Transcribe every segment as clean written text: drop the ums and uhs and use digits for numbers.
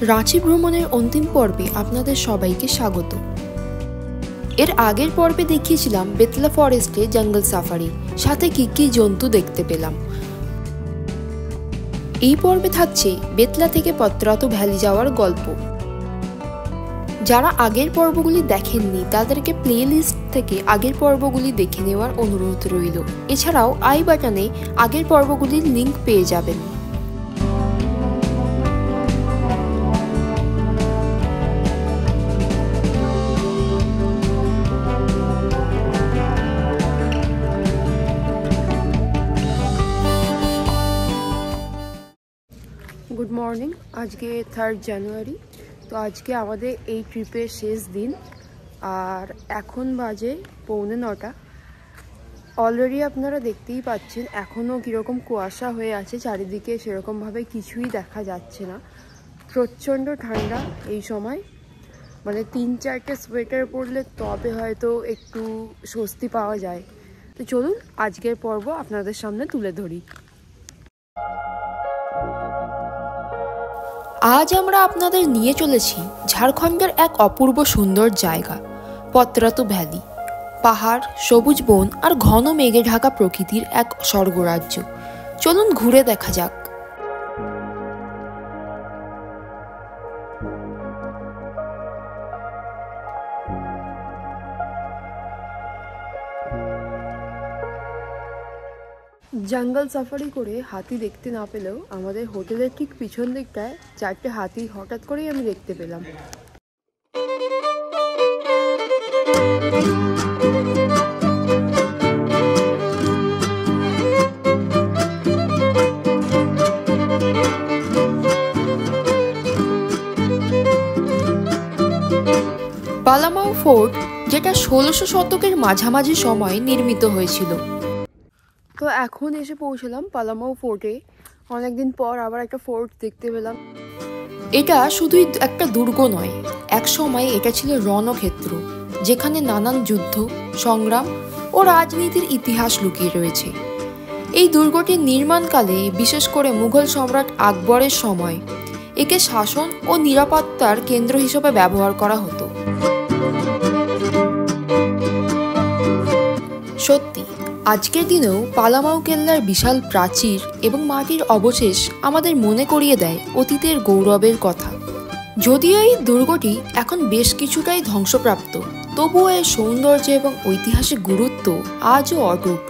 রাঁচি ভ্রমণের অন্তিম পর্বে আপনাদের সবাইকে স্বাগত। এর আগের পর্বে দেখিয়েছিলাম বেতলা ফরেস্টে জঙ্গল সাফারি, সাথে কি কি জন্তু দেখতে পেলাম। এই পর্বে থাকছে বেতলা থেকে পত্রাতু ভ্যালি যাওয়ার গল্প। যারা আগের পর্বগুলি দেখেননি তাদেরকে প্লে লিস্ট থেকে আগের পর্বগুলি দেখে নেওয়ার অনুরোধ রইল। এছাড়াও আই বাটনে আগের পর্বগুলির লিঙ্ক পেয়ে যাবেন। গুড মর্নিং, আজকে 3 জানুয়ারি। তো আজকে আমাদের এই ট্রিপের শেষ দিন, আর এখন বাজে 8:45। অলরেডি আপনারা দেখতেই পাচ্ছেন এখনও কীরকম কুয়াশা হয়ে আছে চারিদিকে, সেরকমভাবে কিছুই দেখা যাচ্ছে না। প্রচণ্ড ঠান্ডা এই সময়, মানে 3-4টে সোয়েটার পরলে তবে হয়তো একটু স্বস্তি পাওয়া যায়। তো চলুন আজকের পর্ব আপনাদের সামনে তুলে ধরি। আজ আমরা আপনাদের নিয়ে চলেছি ঝাড়খণ্ডের এক অপূর্ব সুন্দর জায়গা, পত্রাতু ভ্যালি। পাহাড়, সবুজ বন আর ঘন মেঘে ঢাকা প্রকৃতির এক স্বর্গরাজ্য। চলুন ঘুরে দেখা যাক। জঙ্গল সাফারি করে হাতি দেখতে না পেলেও আমাদের হোটেলের ঠিক পিছন দিকটায় 4টে হাতি হঠাৎ করেই আমি দেখতে পেলাম। পালামাও ফোর্ট, যেটা 1600 শতকের মাঝামাঝি সময়ে নির্মিত হয়েছিল। তো এখন এসে পৌঁছলাম পালামাও ফোর্টে। অনেকদিন পর আবার একটা ফোর্ট দেখতে পেলাম। এটা শুধুই একটা দুর্গ নয়, এক সময় এটা ছিল রণক্ষেত্র, যেখানে নানান যুদ্ধ, সংগ্রাম ও রাজনীতির ইতিহাস লুকিয়ে রয়েছে। এই দুর্গটির নির্মাণকালে, বিশেষ করে মুঘল সম্রাট আকবরের সময়, একে শাসন ও নিরাপত্তার কেন্দ্র হিসেবে ব্যবহার করা হতো। সত্যি, আজকের দিনেও পালামাও কেল্লার বিশাল প্রাচীর এবং মাটির অবশেষ আমাদের মনে করিয়ে দেয় অতীতের গৌরবের কথা। যদিও এই দুর্গটি এখন বেশ কিছুটাই ধ্বংসপ্রাপ্ত, তবুও এর সৌন্দর্য এবং ঐতিহাসিক গুরুত্ব আজও অটুট।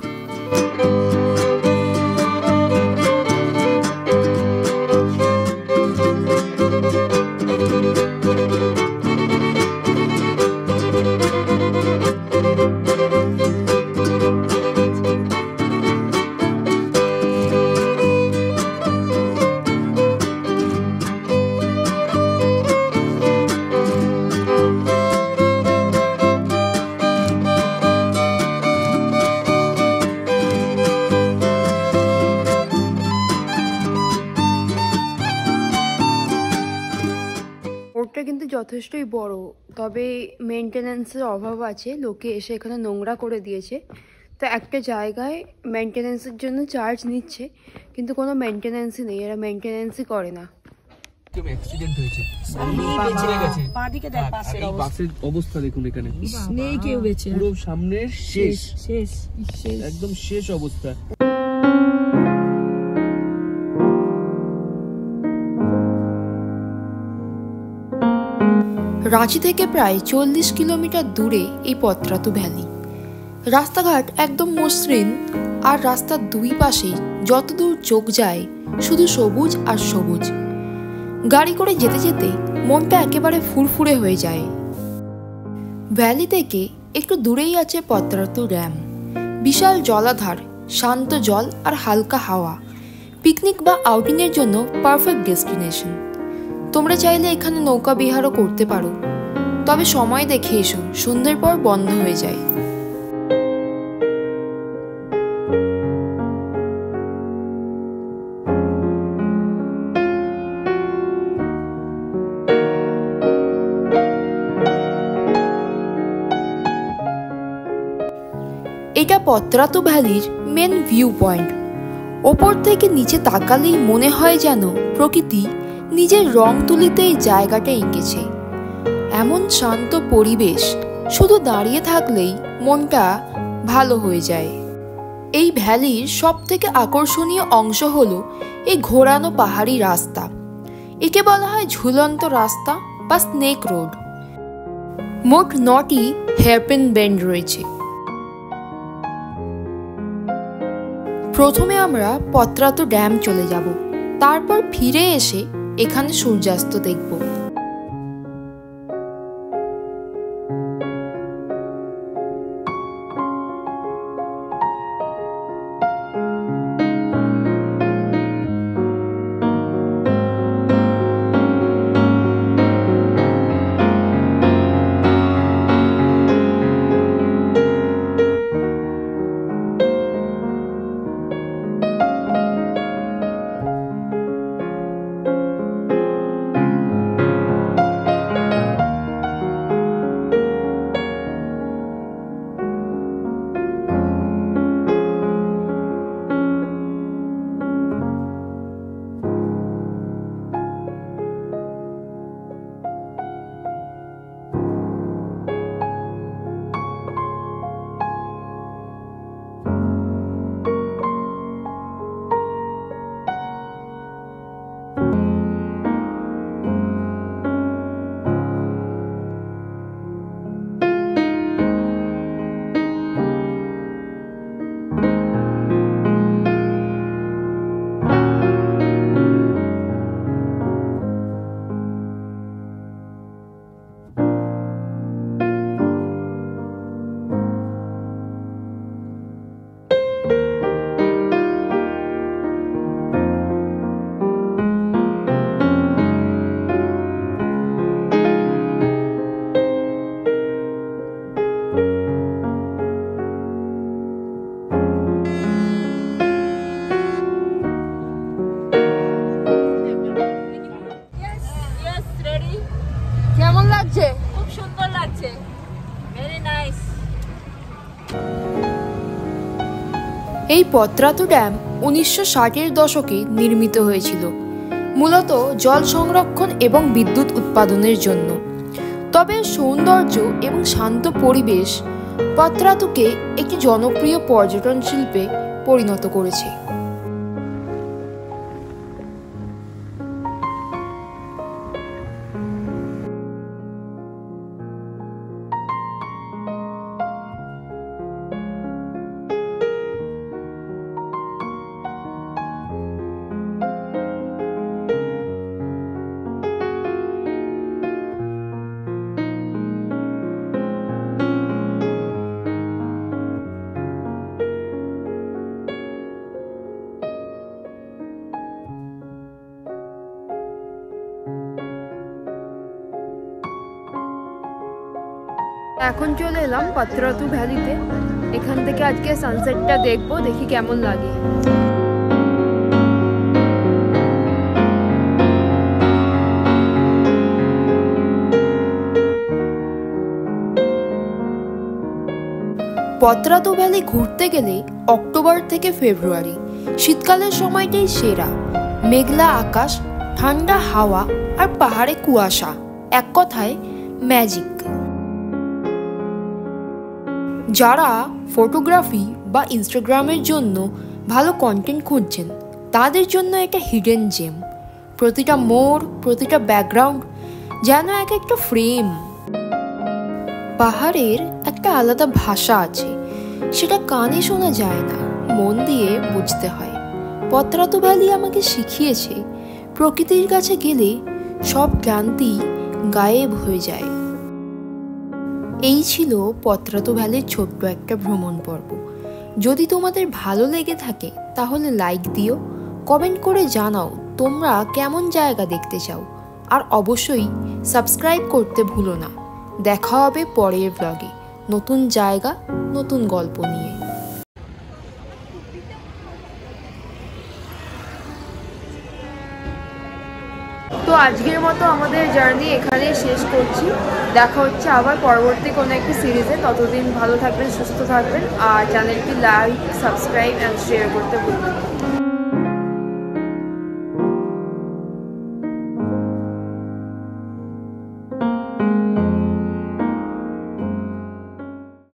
ফোর্টটা কিন্তু যথেষ্টই বড়, তবে মেনটেন্যান্সের অভাব আছে। লোকে এসে এখানে নোংরা করে দিয়েছে। তো একটা জায়গায় মেনটেন্যান্সের জন্য চার্জ নিচ্ছে, কিন্তু কোনো মেনটেন্যান্সই নেই, এরা মেনটেন্যান্সই করে না। অ্যাক্সিডেন্ট হয়েছে, বাসের অবস্থা দেখুন, এখানে নেই কেউ বেঁচে, পুরো সামনের শেষ শেষ একদম শেষ অবস্থা। রাঁচি থেকে প্রায় 40 কিলোমিটার দূরে এই পত্রাতু ভ্যালি। রাস্তাঘাট একদম মসৃণ, আর রাস্তার দুই পাশে যতদূর চোখ যায় শুধু সবুজ আর সবুজ। গাড়ি করে যেতে যেতে মনটা একেবারে ফুরফুরে হয়ে যায়। ভ্যালি থেকে একটু দূরেই আছে পত্রাতু ড্যাম। বিশাল জলাধার, শান্ত জল আর হালকা হাওয়া, পিকনিক বা আউটিংয়ের জন্য পারফেক্ট ডেস্টিনেশন। তোমরা চাইলে এখানে নৌকা বিহারও করতে পারো, তবে সময় দেখে এসো, সন্ধ্যের পর বন্ধ হয়ে যায়। এটা পত্রাতু ভ্যালির মেন ভিউ পয়েন্ট। ওপর থেকে নিচে তাকালেই মনে হয় যেন প্রকৃতি নিজের রং তুলিতে এই জায়গাটা এঁকেছে। এমন শান্ত পরিবেশ, শুধু দাঁড়িয়ে থাকলেই মনটা ভালো হয়ে যায়। এই ভ্যালির সব থেকে আকর্ষণীয় অংশ হলো এই ঘোরানো পাহাড়ি রাস্তা। একে বলা হয় ঝুলন্ত রাস্তা বা স্নেক রোড। মোট 9টি হেয়ারপিন বেন্ড রয়েছে। প্রথমে আমরা পত্রাতু ড্যাম চলে যাব, তারপর ফিরে এসে এখানে সূর্যাস্ত দেখব। কেমন লাগছে? খুব সুন্দর লাগছে, ভেরি নাইস। এই পত্রাতু ড্যাম 1960-এর দশকে নির্মিত হয়েছিল, মূলত জল সংরক্ষণ এবং বিদ্যুৎ উৎপাদনের জন্য। তবে সৌন্দর্য এবং শান্ত পরিবেশ পত্রাতুকে একটি জনপ্রিয় পর্যটন শিল্পে পরিণত করেছে। এখন চলে এলাম পত্রাতু ভ্যালিতে। এখান থেকে আজকে সানসেটটা দেখবো, দেখি কেমন লাগে। পত্রাতু ভ্যালি ঘুরতে গেলে অক্টোবর থেকে ফেব্রুয়ারি, শীতকালের সময়টাই সেরা। মেঘলা আকাশ, ঠান্ডা হাওয়া আর পাহাড়ে কুয়াশা, এক কথায় ম্যাজিক। যারা ফটোগ্রাফি বা ইনস্টাগ্রামের জন্য ভালো কন্টেন্ট খুঁজছেন তাদের জন্য এটা হিডেন জেম। প্রতিটা মোড়, প্রতিটা ব্যাকগ্রাউন্ড যেন এক একটা ফ্রেম। পাহাড়ের একটা আলাদা ভাষা আছে, সেটা কানে শোনা যায় না, মন দিয়ে বুঝতে হয়। পত্রাতু ভ্যালি আমাকে শিখিয়েছে প্রকৃতির কাছে গেলে সব ক্লান্তি গায়েব হয়ে যায়। এই ছিল পত্রাতু ভ্যালির ছোট্ট একটা ভ্রমণ পর্ব। যদি তোমাদের ভালো লেগে থাকে তাহলে লাইক দিও, কমেন্ট করে জানাও তোমরা কেমন জায়গা দেখতে চাও, আর অবশ্যই সাবস্ক্রাইব করতে ভুলো না। দেখা হবে পরের ব্লগে নতুন জায়গা, নতুন গল্প নিয়ে। তো আজকের মতো আমাদের জার্নি এখানেই শেষ করছি। দেখা হচ্ছে আবার পরবর্তী কোনো একটি সিরিজে। ততদিন ভালো থাকবেন, সুস্থ থাকবেন, আর চ্যানেলটি লাইক, সাবস্ক্রাইব অ্যান্ড শেয়ার করতে ভুলবেন না।